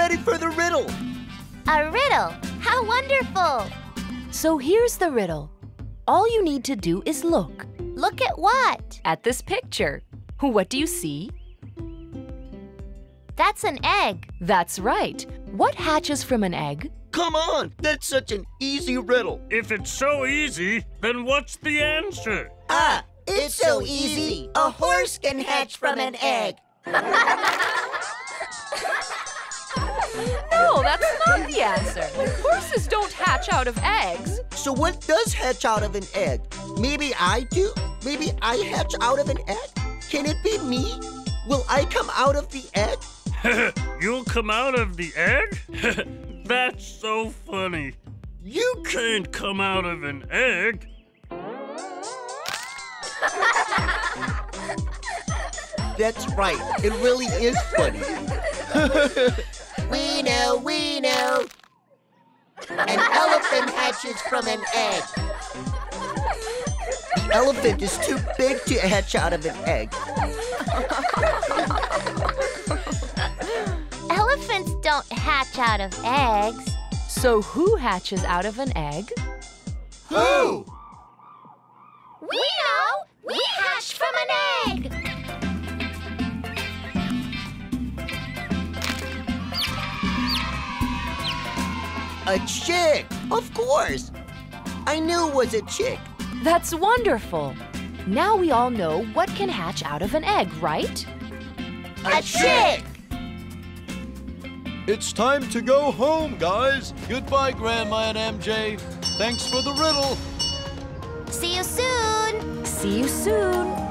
ready for the riddle. A riddle? How wonderful! So here's the riddle. All you need to do is look. Look at what? At this picture. What do you see? That's an egg. That's right. What hatches from an egg? Come on, that's such an easy riddle. If it's so easy, then what's the answer? Ah, it's so easy. A horse can hatch from an egg. No, that's not the answer. Horses don't hatch out of eggs. So what does hatch out of an egg? Maybe I do? Maybe I hatch out of an egg? Can it be me? Will I come out of the egg? You'll come out of the egg? That's so funny. You can't come out of an egg. That's right. It really is funny. We know, we know. An elephant hatches from an egg. The elephant is too big to hatch out of an egg. Elephants don't hatch out of eggs. So who hatches out of an egg? Who? We know! We hatched from an egg! A chick, of course. I knew it was a chick. That's wonderful. Now we all know what can hatch out of an egg, right? A chick! It's time to go home, guys. Goodbye, Grandma and MJ. Thanks for the riddle. See you soon! See you soon.